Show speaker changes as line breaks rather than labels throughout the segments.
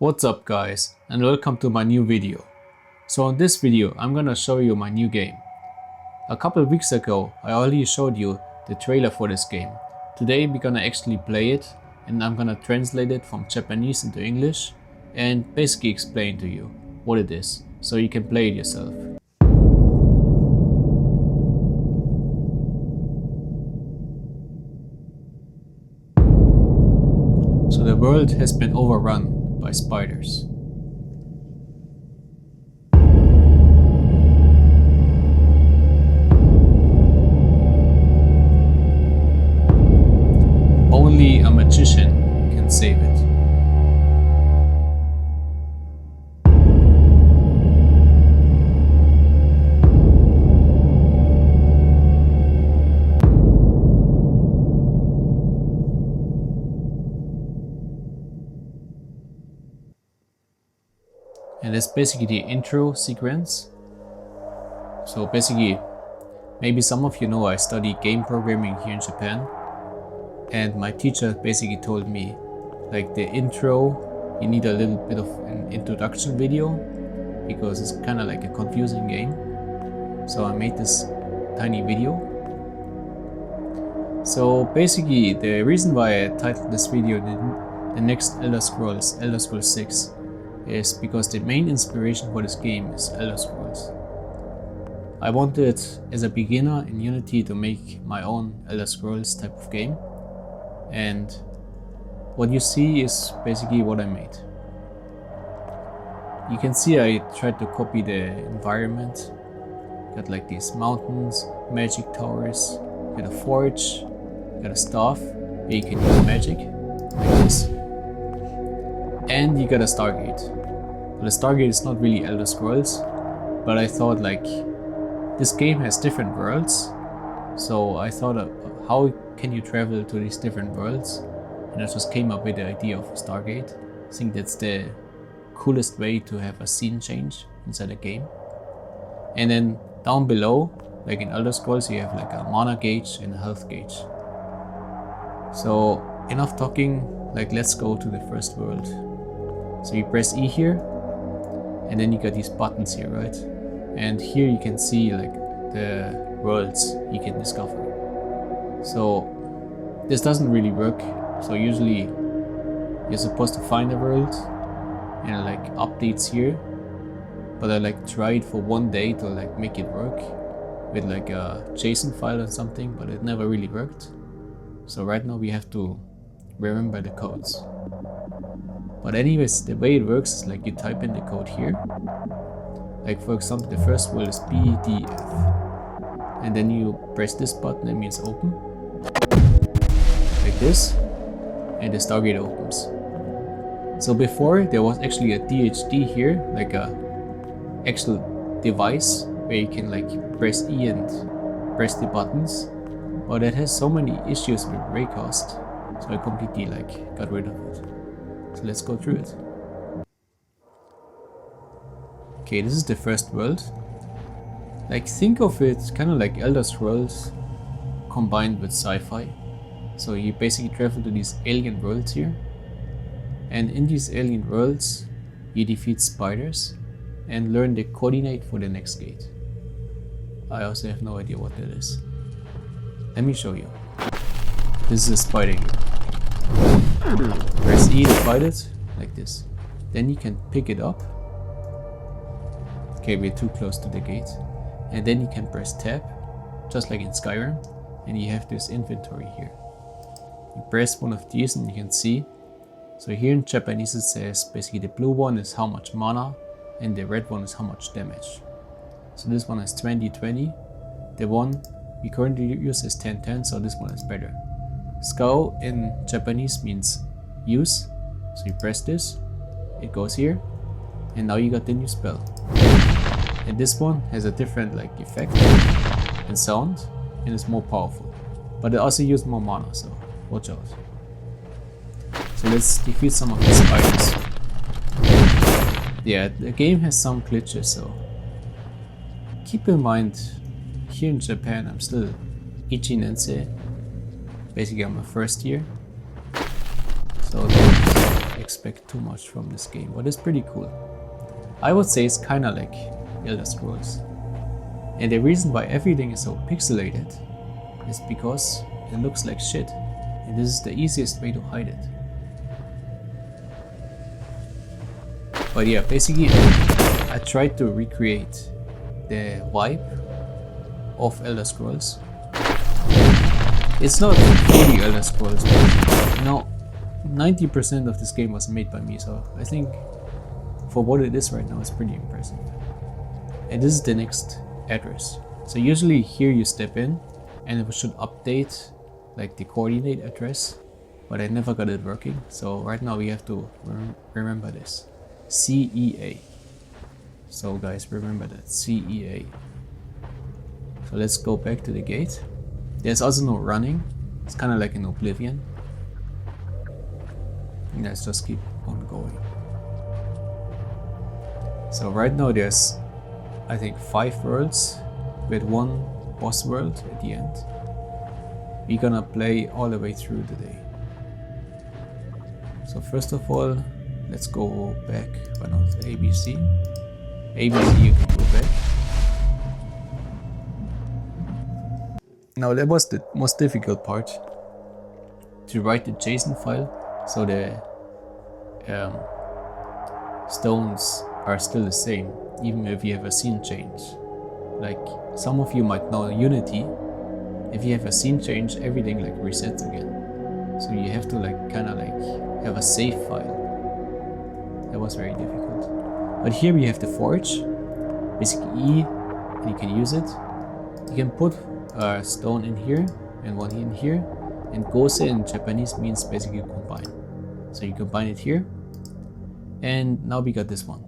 What's up guys, and welcome to my new video. So in this video I'm gonna show you my new game. A couple of weeks ago I already showed you the trailer for this game. Today we're gonna actually play it, and I'm gonna translate it from Japanese into English and basically explain to you what it is, so you can play it yourself. So the world has been overrun by spiders. Only a magician can save it. And that's basically the intro sequence. So basically, maybe some of you know I study game programming here in Japan, and my teacher basically told me, like, the intro, you need a little bit of an introduction video because it's kind of like a confusing game. So I made this tiny video. So basically, the reason why I titled this video the next Elder Scrolls 6 is because the main inspiration for this game is Elder Scrolls. I wanted as a beginner in Unity to make my own Elder Scrolls type of game, and what you see is basically what I made. You can see I tried to copy the environment. Got like these mountains, magic towers, got a forge, got a staff where you can use magic like this. And you got a Stargate. The Stargate is not really Elder Scrolls, but I thought, like, this game has different worlds, so I thought how can you travel to these different worlds, and I just came up with the idea of a Stargate. I think that's the coolest way to have a scene change inside a game. And then down below, like in Elder Scrolls, you have like a mana gauge and a health gauge. So enough talking, like, let's go to the first world. So you press E here, and then you got these buttons here, right? And here you can see like the worlds you can discover. So this doesn't really work. So usually you're supposed to find a world and like updates here, but I like tried for one day to like make it work with like a JSON file or something, but it never really worked. So right now we have to remember the codes. But anyways, the way it works is like you type in the code here. Like for example, the first word is BDF. And then you press this button, that means open. Like this. And the Stargate opens. So before there was actually a DHD here, like a actual device where you can like press E and press the buttons. But it has so many issues with raycast, so I completely like got rid of it. So let's go through it. Okay, this is the first world. Like, think of it kind of like Elder Scrolls combined with sci-fi. So you basically travel to these alien worlds here, and in these alien worlds you defeat spiders and learn the coordinate for the next gate. I also have no idea what that is. Let me show you. This is a spider here. Press E to fight it, like this. Then you can pick it up. Okay, we're too close to the gate. And then you can press tab, just like in Skyrim, and you have this inventory here. You press one of these and you can see. So here in Japanese it says basically the blue one is how much mana and the red one is how much damage. So this one is 20-20. The one we currently use is 10-10, so this one is better. Skau in Japanese means use, so you press this, it goes here, and now you got the new spell. And this one has a different like effect and sound, and it's more powerful, but it also uses more mana, so watch out. So let's defeat some of the spiders. Yeah, the game has some glitches, so keep in mind, here in Japan I'm still Ichi-nensei. Basically I'm a first year, so expect too much from this game, but it's pretty cool. I would say it's kinda like Elder Scrolls. And the reason why everything is so pixelated is because it looks like shit. And this is the easiest way to hide it. But yeah, basically I tried to recreate the vibe of Elder Scrolls. It's not fully Elder Scrolls, but you know, 90% of this game was made by me, so I think for what it is right now, it's pretty impressive. And this is the next address. So usually here you step in and it should update like the coordinate address, but I never got it working. So right now we have to remember this. CEA. So guys, remember that, CEA. So let's go back to the gate. There's also no running. It's kind of like in Oblivion. Let's just keep on going. So right now there's, I think, 5 worlds with 1 boss world at the end. We're gonna play all the way through the day. So first of all, let's go back. Why not ABC? ABC, you can go back. Now that was the most difficult part, to write the JSON file so the stones are still the same, even if you have a scene change. Like some of you might know Unity, if you have a scene change, everything like resets again. So you have to like kind of like have a save file. That was very difficult. But here we have the forge, basically E, and you can use it. You can put a stone in here and one in here, and gose in Japanese means basically combine. So you combine it here, and now we got this one.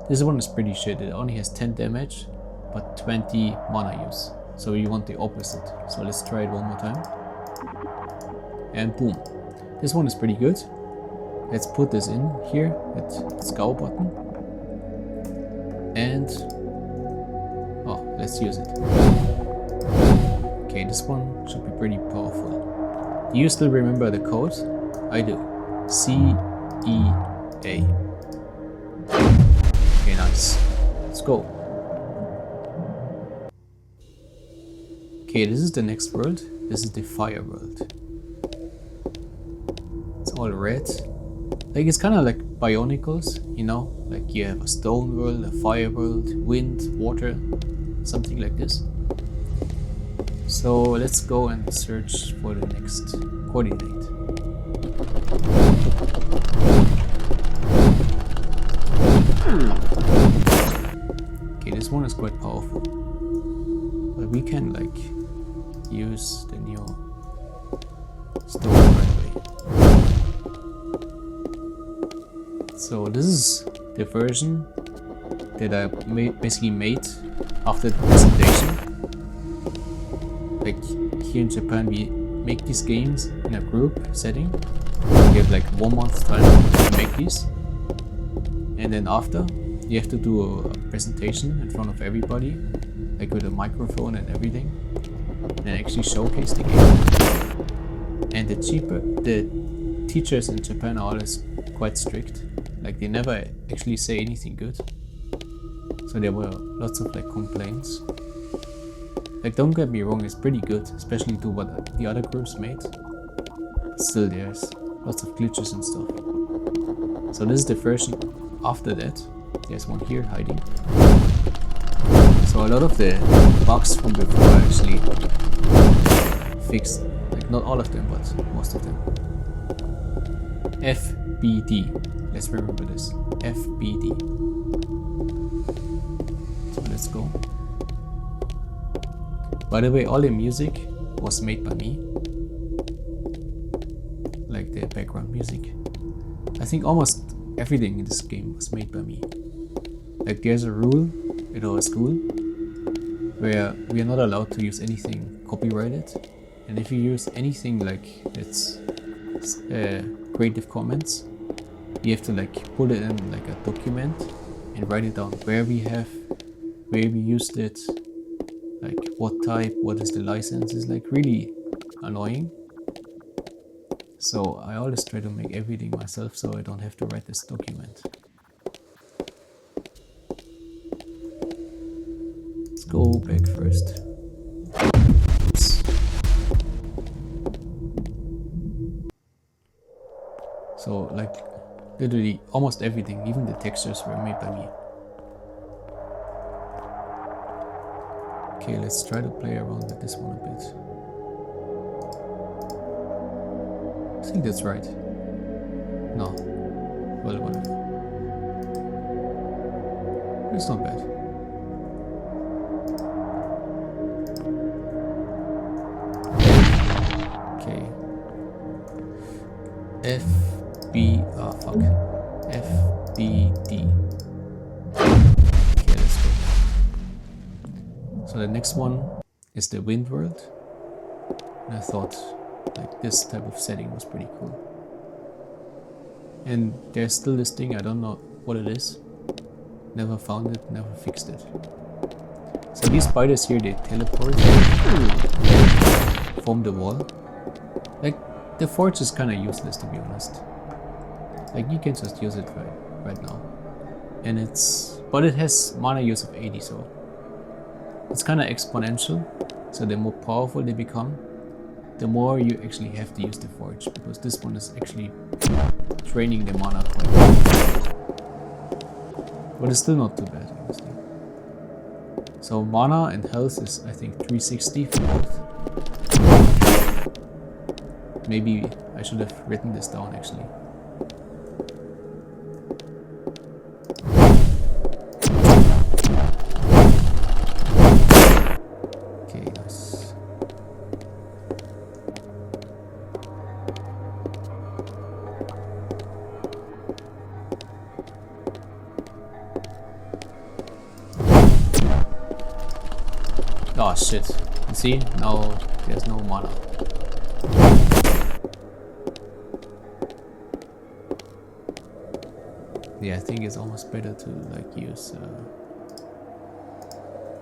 This one is pretty shit. It only has 10 damage, but 20 mana use. So you want the opposite. So let's try it one more time. And boom. This one is pretty good. Let's put this in here with Scout button. And oh, let's use it. Okay, this one should be pretty powerful. Do you still remember the code? I do. CEA. Okay, nice. Let's go. Okay, this is the next world. This is the fire world. It's all red. Like it's kind of like Bionicles, you know? Like you have a stone world, a fire world, wind, water, something like this. So let's go and search for the next coordinate. Okay, this one is quite powerful. But we can like use the new stone right away. So this is the version that I basically made after the presentation. Like here in Japan we make these games in a group setting. We have like 1 month time to make these. And then after you have to do a presentation in front of everybody, like with a microphone and everything, and actually showcase the game. And the teachers in Japan are always quite strict. Like they never actually say anything good. So there were lots of like complaints. Like don't get me wrong, it's pretty good, especially to what the other groups made. Still there's lots of glitches and stuff. So this is the version after that. There's one here hiding. So a lot of the bugs from before are actually fixed. Like not all of them, but most of them. FBD. Let's remember this. FBD. So let's go. By the way, all the music was made by me. Like the background music. I think almost everything in this game was made by me. Like there's a rule at our school where we are not allowed to use anything copyrighted. And if you use anything like it's Creative Commons, you have to like put it in like a document and write it down where we used it, like what type, what is the license. Is like really annoying. So I always try to make everything myself so I don't have to write this document. Let's go back first. Oops. So like literally almost everything, even the textures were made by me. Okay, let's try to play around with this one a bit. I think that's right. No. Well, whatever. It's not bad. Okay. FBD. Okay, let's go. So the next one is the wind world. And I thought like this type of setting was pretty cool. And there's still this thing, I don't know what it is. Never found it, never fixed it. So these spiders here, they teleport, form the wall. Like, the forge is kinda useless to be honest. Like, you can just use it right now. And but it has mana use of 80, so it's kinda exponential. So the more powerful they become, the more you actually have to use the forge, because this one is actually draining the mana quite well. But it's still not too bad, honestly. So mana and health is, I think, 360 for both. Maybe I should have written this down actually. Okay, nice. Oh shit, you see? Now there's no mana. Yeah, I think it's almost better to like use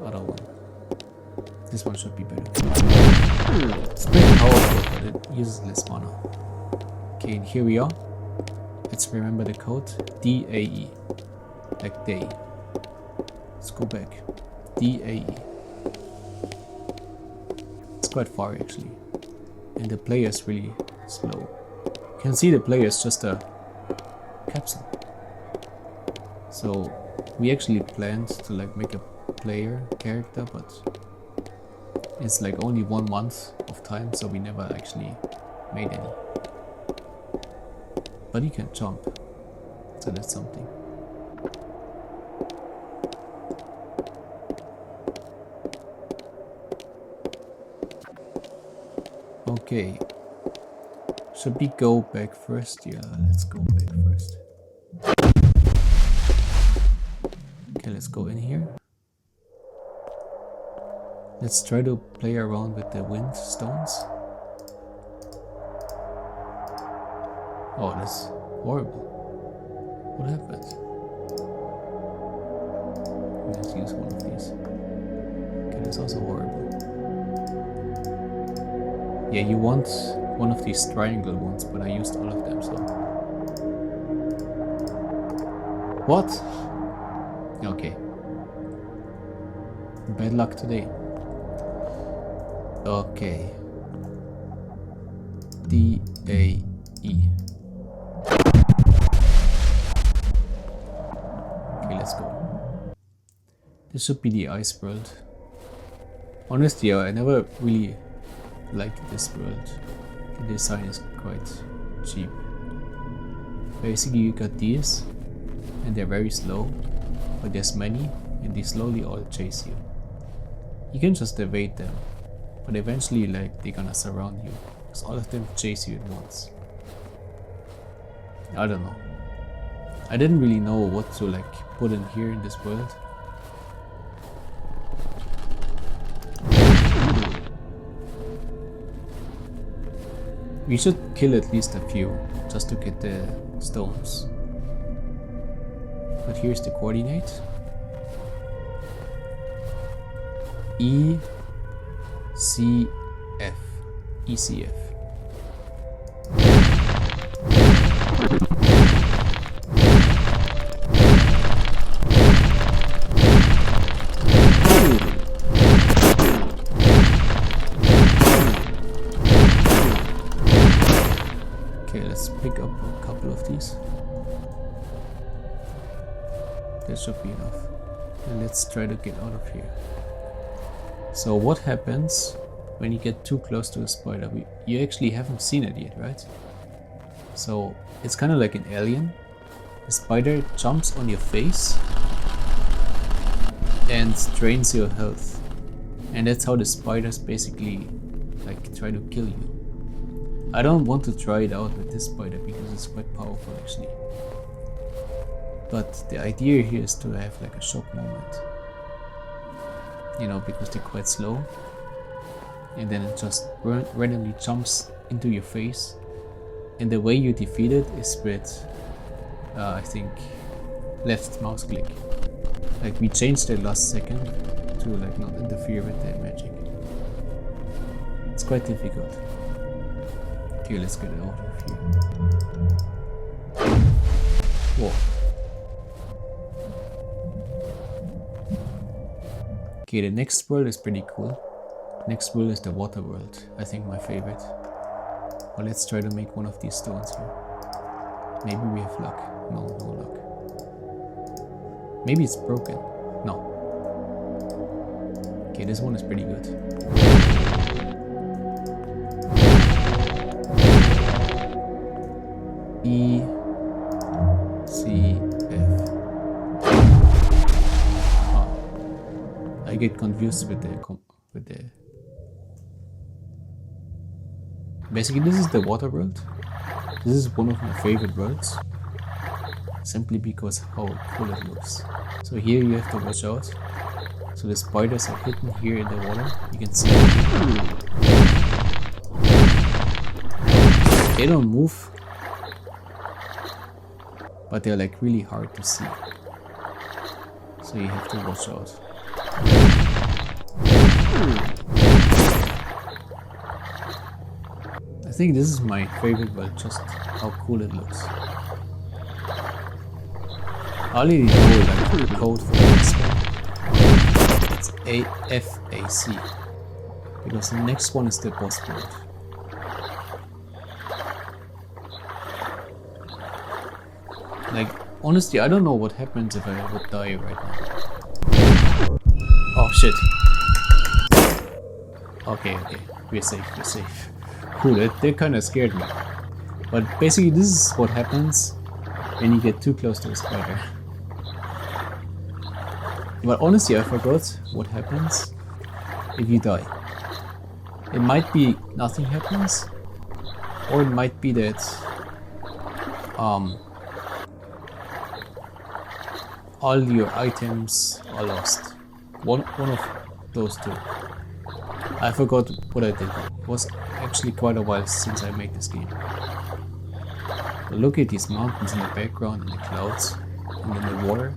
other one. This one should be better. It's pretty powerful, but it uses less mana. Okay, and here we are. Let's remember the code. DAE. Like day. Let's go back. DAE. It's quite far actually. And the player is really slow. You can see the player is just a capsule. So we actually planned to like make a player character, but it's like only 1 month of time, so we never actually made any. But he can jump, so that's something. Okay, should we go back first? Yeah, let's go back first. Okay, let's go in here. Let's try to play around with the wind stones. Oh, that's horrible. What happened? Let's use one of these. Okay, that's also horrible. Yeah, you want one of these triangle ones, but I used all of them, so... What? Okay. Bad luck today. Okay. DAE. Okay, let's go. This should be the ice world. Honestly, I never really liked this world. The design is quite cheap. Basically, you got these, and they're very slow, but there's many, and they slowly all chase you. You can just evade them, but eventually like they're gonna surround you, because all of them chase you at once. I don't know. I didn't really know what to like put in here in this world. We should kill at least a few, just to get the stones. But here's the coordinate. ECF. ECF. Okay, let's pick up a couple of these. That should be enough. And let's try to get out of here. So what happens when you get too close to a spider? You actually haven't seen it yet, right? So it's kind of like an alien. The spider jumps on your face and drains your health. And that's how the spiders basically like try to kill you. I don't want to try it out with this spider because it's quite powerful actually. But the idea here is to have like a shock moment. You know, because they're quite slow. And then it just randomly jumps into your face. And the way you defeat it is with, I think, left mouse click. Like we changed it last second to like not interfere with the magic. It's quite difficult. Okay, let's get it out of here. Whoa. Okay, the next world is pretty cool. Next world is the water world. I think my favorite. Well, let's try to make one of these stones here. Maybe we have luck. No, no luck. Maybe it's broken. No. Okay, this one is pretty good. E, C, F. Oh. I get confused with the Basically, this is the water world. This is one of my favorite worlds. Simply because how cool it looks. So here you have to watch out. So the spiders are hidden here in the water. You can see them. They don't move. But they're like really hard to see. So you have to watch out. I think this is my favorite world, just how cool it looks. I already know like the code for this one. It's AFAC. Because the next one is the boss world. Like, honestly, I don't know what happens if I would die right now. Oh shit. Okay, we're safe. Cool, that kind of scared me. But basically this is what happens when you get too close to a spider. But honestly I forgot what happens if you die. It might be nothing happens, or it might be that all your items are lost. One of those two. I forgot what I did. It was actually quite a while since I made this game. But look at these mountains in the background and the clouds and then the water.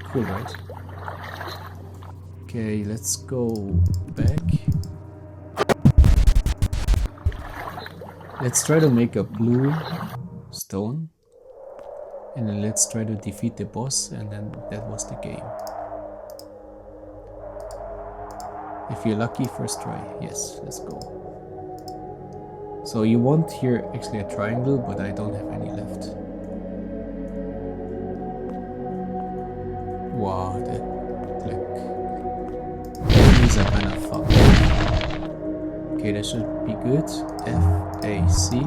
Cool, right? Okay, let's go back. Let's try to make a blue stone. And then let's try to defeat the boss, and then that was the game. If you're lucky, first try. Yes, let's go. So you want here actually a triangle, but I don't have any left. Wow, that like these are kind of fucked. Okay, that should be good. F-A-C.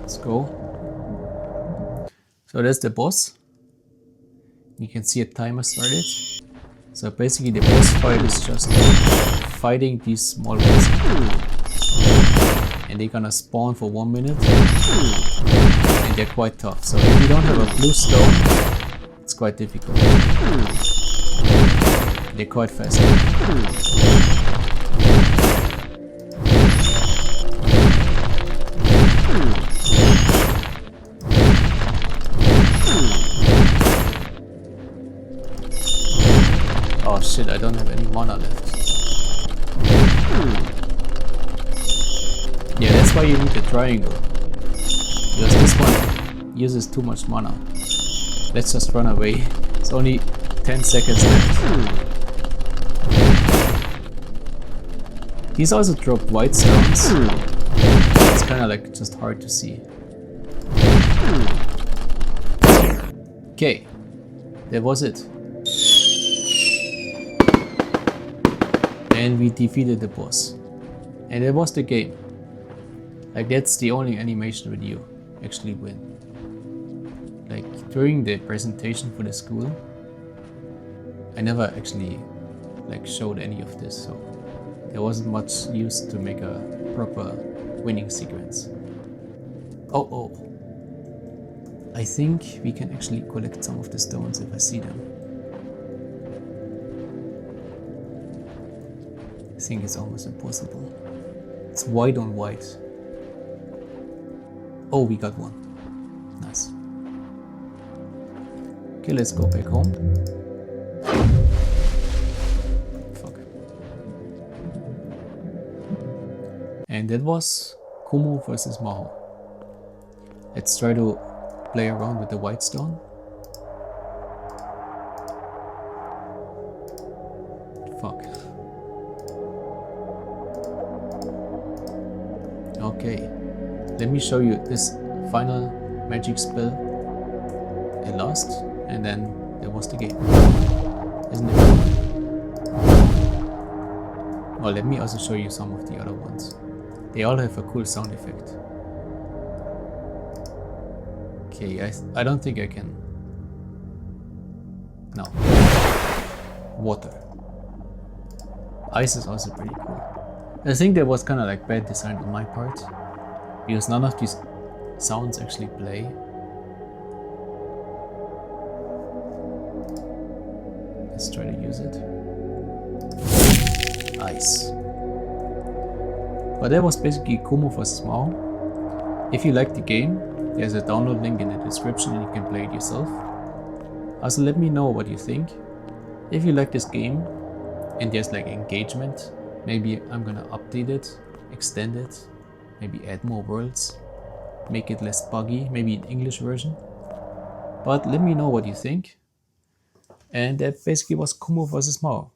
Let's go. So that's the boss. You can see a timer started. So basically the boss fight is just fighting these small ones. And they're gonna spawn for 1 minute. And they're quite tough. So if you don't have a blue stone, it's quite difficult. They're quite fast. Oh shit, I don't have any mana left. Yeah, that's why you need the triangle. Because this one uses too much mana. Let's just run away. It's only 10 seconds left. These also drop white stones. It's kind of like just hard to see. Okay, that was it. And we defeated the boss. And that was the game. Like, that's the only animation where you actually win. Like, during the presentation for the school, I never actually like showed any of this, so there wasn't much use to make a proper winning sequence. Oh. I think we can actually collect some of the stones if I see them. I think it's almost impossible. It's white on white. Oh, we got one. Nice. Okay, let's go back home. Fuck. And that was Kumo versus Maho. Let's try to play around with the white stone. Fuck. Okay, let me show you this final magic spell at last, and then there was the game. Isn't it cool? Well, let me also show you some of the other ones. They all have a cool sound effect. Okay, I don't think I can. No. Water. Ice is also pretty cool. I think that was kind of like bad design on my part, because none of these sounds actually play. Let's try to use it. Ice. But that was basically Kumo vs. Mao. If you like the game, there's a download link in the description and you can play it yourself. Also, let me know what you think. If you like this game and there's like engagement, maybe I'm gonna update it, extend it, maybe add more worlds, make it less buggy, maybe an English version. But let me know what you think. And that basically was Kumo vs. Mao.